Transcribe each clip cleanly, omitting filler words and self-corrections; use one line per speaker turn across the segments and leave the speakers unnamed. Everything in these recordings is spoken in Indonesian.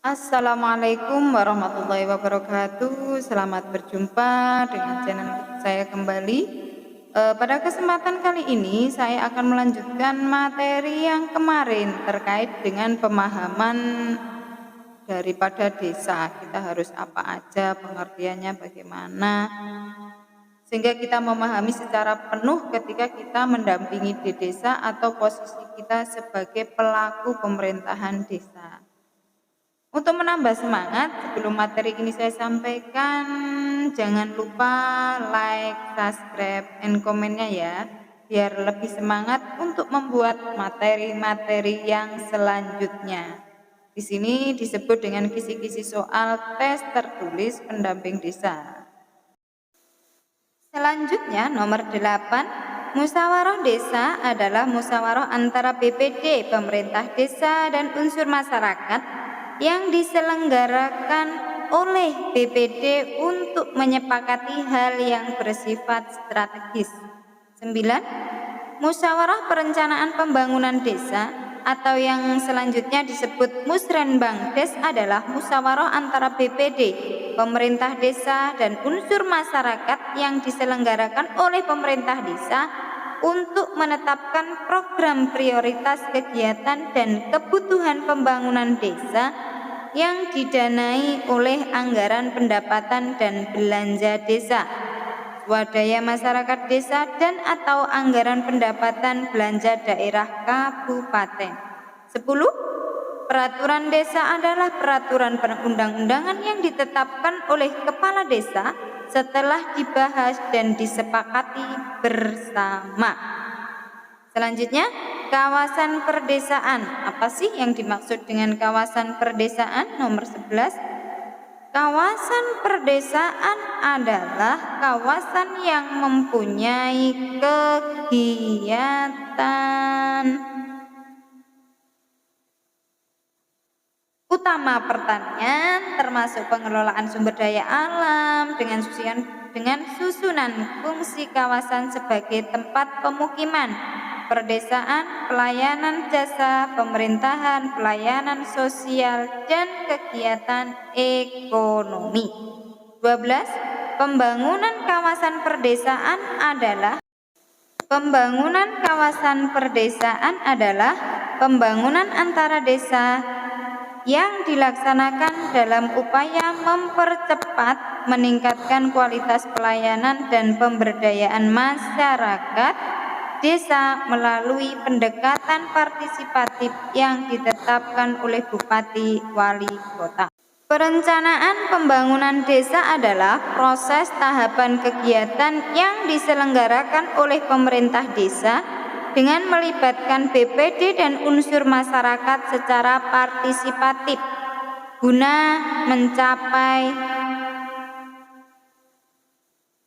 Assalamualaikum warahmatullahi wabarakatuh. Selamat berjumpa dengan channel saya kembali. Pada kesempatan kali ini saya akan melanjutkan materi yang kemarin terkait dengan pemahaman daripada desa. Kita harus apa aja, pengertiannya bagaimana, sehingga kita memahami secara penuh ketika kita mendampingi di desa atau posisi kita sebagai pelaku pemerintahan desa. Untuk menambah semangat, sebelum materi ini saya sampaikan, jangan lupa like, subscribe, and komennya ya, biar lebih semangat untuk membuat materi-materi yang selanjutnya. Di sini disebut dengan kisi-kisi soal tes tertulis pendamping desa. Selanjutnya nomor 8, musyawarah desa adalah musyawarah antara BPD, pemerintah desa, dan unsur masyarakat yang diselenggarakan oleh BPD untuk menyepakati hal yang bersifat strategis. 9. Musyawarah perencanaan pembangunan desa atau yang selanjutnya disebut Musrenbang Des adalah musyawarah antara BPD, pemerintah desa, dan unsur masyarakat yang diselenggarakan oleh pemerintah desa untuk menetapkan program prioritas kegiatan dan kebutuhan pembangunan desa yang didanai oleh anggaran pendapatan dan belanja desa, swadaya masyarakat desa, dan atau anggaran pendapatan belanja daerah kabupaten. 10. Peraturan desa adalah peraturan perundang-undangan yang ditetapkan oleh kepala desa setelah dibahas dan disepakati bersama. Selanjutnya, kawasan perdesaan. Apa sih yang dimaksud dengan kawasan perdesaan? Nomor 11. Kawasan perdesaan adalah kawasan yang mempunyai kegiatan utama pertanian, termasuk pengelolaan sumber daya alam dengan susunan fungsi kawasan sebagai tempat pemukiman, perdesaan, pelayanan jasa, pemerintahan, pelayanan sosial, dan kegiatan ekonomi. 12. Pembangunan kawasan perdesaan adalah pembangunan antara desa yang dilaksanakan dalam upaya mempercepat, meningkatkan kualitas pelayanan dan pemberdayaan masyarakat desa melalui pendekatan partisipatif yang ditetapkan oleh Bupati Wali Kota. Perencanaan pembangunan desa adalah proses tahapan kegiatan yang diselenggarakan oleh pemerintah desa dengan melibatkan BPD dan unsur masyarakat secara partisipatif guna mencapai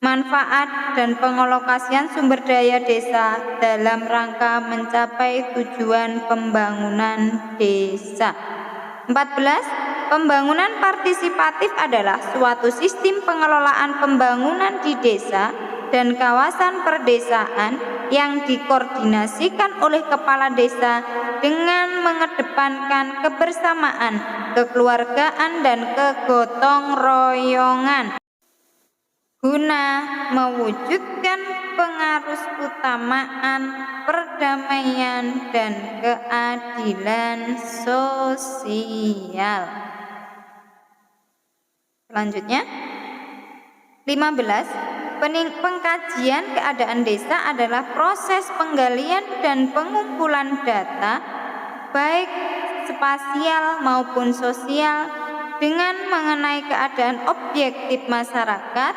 manfaat dan pengalokasian sumber daya desa dalam rangka mencapai tujuan pembangunan desa. 14. Pembangunan partisipatif adalah suatu sistem pengelolaan pembangunan di desa dan kawasan perdesaan yang dikoordinasikan oleh kepala desa dengan mengedepankan kebersamaan, kekeluargaan, dan kegotong royongan guna mewujudkan pengarus utamaan perdamaian dan keadilan sosial. Selanjutnya, 15. Pengkajian keadaan desa adalah proses penggalian dan pengumpulan data baik spasial maupun sosial dengan mengenai keadaan objektif masyarakat,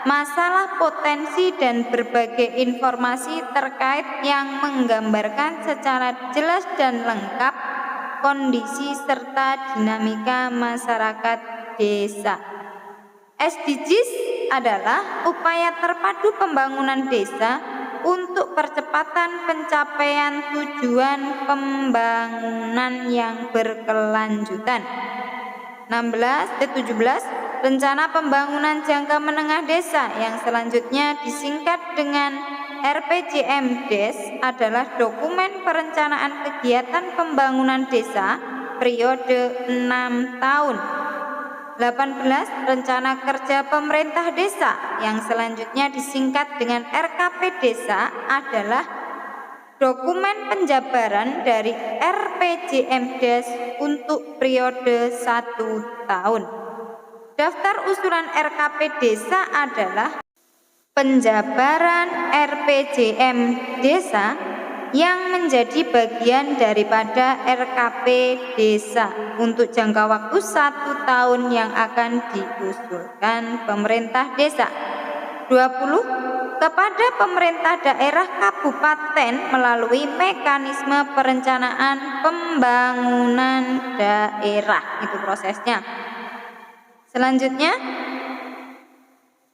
masalah, potensi, dan berbagai informasi terkait yang menggambarkan secara jelas dan lengkap kondisi serta dinamika masyarakat desa. SDGs adalah upaya terpadu pembangunan desa untuk percepatan pencapaian tujuan pembangunan yang berkelanjutan. 17. Rencana pembangunan jangka menengah desa yang selanjutnya disingkat dengan RPJMDes adalah dokumen perencanaan kegiatan pembangunan desa periode 6 tahun. 18. Rencana kerja pemerintah desa yang selanjutnya disingkat dengan RKP Desa adalah dokumen penjabaran dari RPJMdes untuk periode 1 tahun. Daftar usulan RKP Desa adalah penjabaran RPJM Desa yang menjadi bagian daripada RKP Desa untuk jangka waktu 1 tahun yang akan diusulkan pemerintah desa. 20. Kepada pemerintah daerah kabupaten melalui mekanisme perencanaan pembangunan daerah. Itu prosesnya. Selanjutnya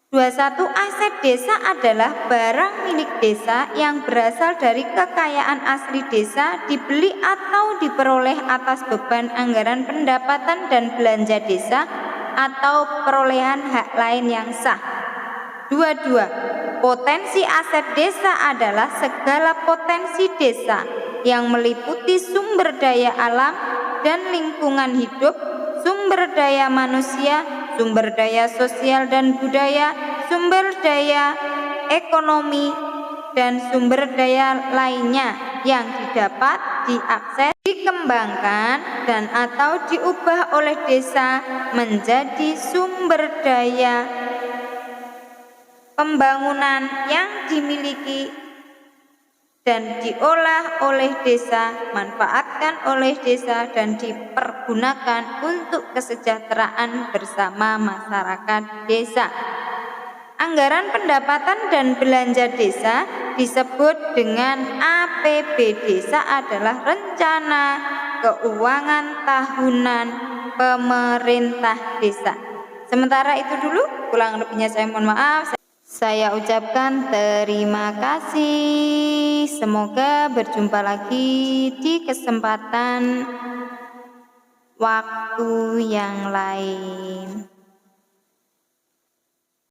21. Aset desa adalah barang milik desa yang berasal dari kekayaan asli desa dibeli atau diperoleh atas beban anggaran pendapatan dan belanja desa atau perolehan hak lain yang sah. 22. Potensi aset desa adalah segala potensi desa yang meliputi sumber daya alam dan lingkungan hidup, sumber daya manusia, sumber daya sosial dan budaya, sumber daya ekonomi, dan sumber daya lainnya yang didapat diakses, dikembangkan, dan atau diubah oleh desa menjadi sumber daya pembangunan yang dimiliki dan diolah oleh desa, manfaatkan oleh desa, dan dipergunakan untuk kesejahteraan bersama masyarakat desa. Anggaran pendapatan dan belanja desa disebut dengan APB. Desa adalah rencana keuangan tahunan pemerintah desa. Sementara itu dulu, kurang lebihnya saya mohon maaf. Saya ucapkan terima kasih. Semoga berjumpa lagi di kesempatan waktu yang lain.